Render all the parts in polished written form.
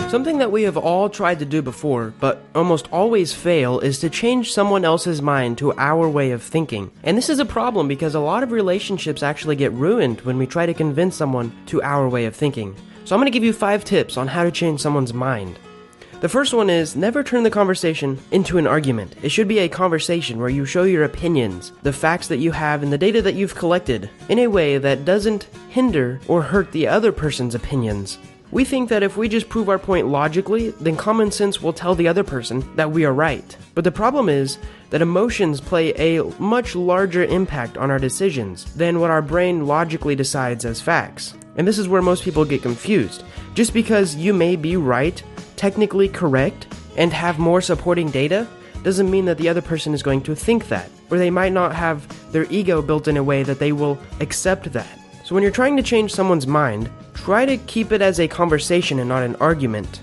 Something that we have all tried to do before, but almost always fail, is to change someone else's mind to our way of thinking. And this is a problem because a lot of relationships actually get ruined when we try to convince someone to our way of thinking. So I'm going to give you 5 tips on how to change someone's mind. The first one is never turn the conversation into an argument. It should be a conversation where you show your opinions, the facts that you have, and the data that you've collected in a way that doesn't hinder or hurt the other person's opinions. We think that if we just prove our point logically, then common sense will tell the other person that we are right. But the problem is that emotions play a much larger impact on our decisions than what our brain logically decides as facts. And this is where most people get confused. Just because you may be right, technically correct, and have more supporting data, doesn't mean that the other person is going to think that, or they might not have their ego built in a way that they will accept that. So when you're trying to change someone's mind, try to keep it as a conversation and not an argument.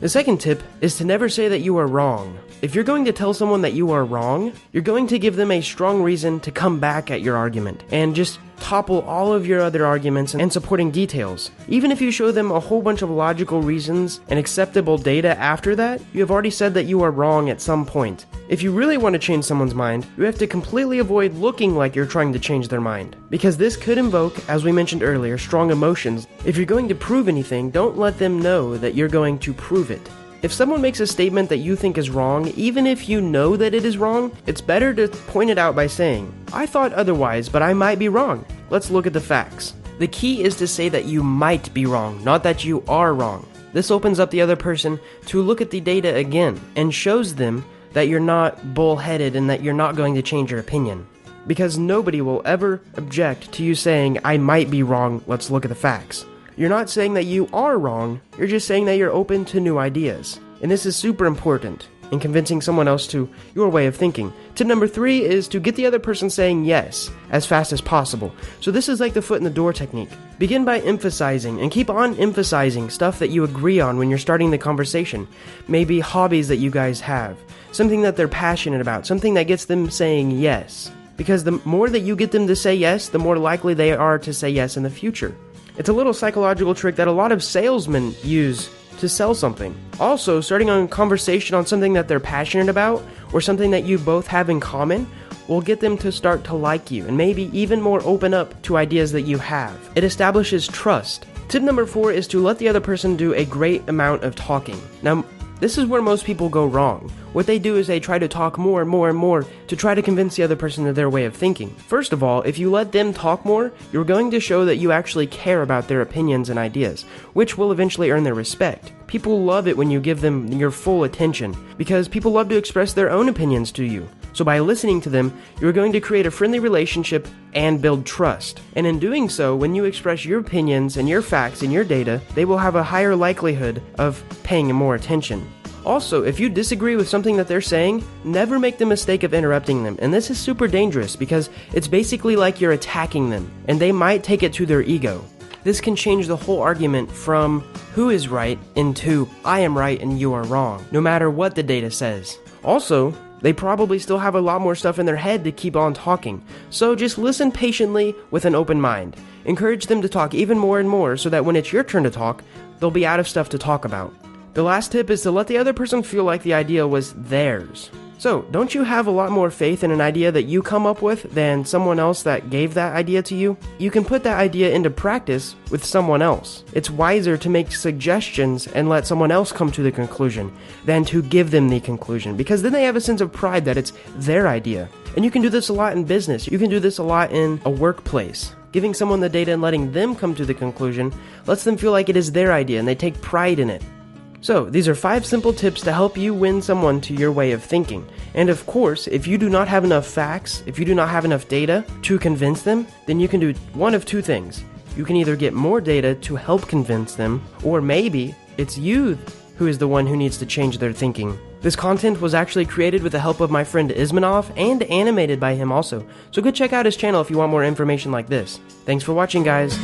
The second tip is to never say that you are wrong. If you're going to tell someone that you are wrong, you're going to give them a strong reason to come back at your argument and just topple all of your other arguments and supporting details. Even if you show them a whole bunch of logical reasons and acceptable data after that, you have already said that you are wrong at some point. If you really want to change someone's mind, you have to completely avoid looking like you're trying to change their mind, because this could invoke, as we mentioned earlier, strong emotions. If you're going to prove anything, don't let them know that you're going to prove it. If someone makes a statement that you think is wrong, even if you know that it is wrong, it's better to point it out by saying, "I thought otherwise, but I might be wrong. Let's look at the facts." The key is to say that you might be wrong, not that you are wrong. This opens up the other person to look at the data again and shows them that you're not bullheaded and that you're not going to change your opinion. Because nobody will ever object to you saying, "I might be wrong, let's look at the facts." You're not saying that you are wrong, you're just saying that you're open to new ideas. And this is super important in convincing someone else to your way of thinking. Tip number 3 is to get the other person saying yes as fast as possible. So this is like the foot in the door technique. Begin by emphasizing and keep on emphasizing stuff that you agree on when you're starting the conversation. Maybe hobbies that you guys have, something that they're passionate about, something that gets them saying yes. Because the more that you get them to say yes, the more likely they are to say yes in the future. It's a little psychological trick that a lot of salesmen use to sell something. Also, starting a conversation on something that they're passionate about or something that you both have in common will get them to start to like you and maybe even more open up to ideas that you have. It establishes trust. Tip number 4 is to let the other person do a great amount of talking. Now, this is where most people go wrong. What they do is they try to talk more and more and more to try to convince the other person of their way of thinking. First of all, if you let them talk more, you're going to show that you actually care about their opinions and ideas, which will eventually earn their respect. People love it when you give them your full attention, because people love to express their own opinions to you. So by listening to them, you're going to create a friendly relationship and build trust. And in doing so, when you express your opinions and your facts and your data, they will have a higher likelihood of paying more attention. Also, if you disagree with something that they're saying, never make the mistake of interrupting them. And this is super dangerous because it's basically like you're attacking them, and they might take it to their ego. This can change the whole argument from who is right into I am right and you are wrong, no matter what the data says. Also, they probably still have a lot more stuff in their head to keep on talking. So just listen patiently with an open mind. Encourage them to talk even more and more so that when it's your turn to talk, they'll be out of stuff to talk about. The last tip is to let the other person feel like the idea was theirs. So, don't you have a lot more faith in an idea that you come up with than someone else that gave that idea to you? You can put that idea into practice with someone else. It's wiser to make suggestions and let someone else come to the conclusion than to give them the conclusion, because then they have a sense of pride that it's their idea. And you can do this a lot in business. You can do this a lot in a workplace. Giving someone the data and letting them come to the conclusion lets them feel like it is their idea and they take pride in it. So, these are 5 simple tips to help you win someone to your way of thinking. And of course, if you do not have enough facts, if you do not have enough data to convince them, then you can do one of 2 things. You can either get more data to help convince them, or maybe it's you who is the one who needs to change their thinking. This content was actually created with the help of my friend Ismanov and animated by him also. So go check out his channel if you want more information like this. Thanks for watching, guys.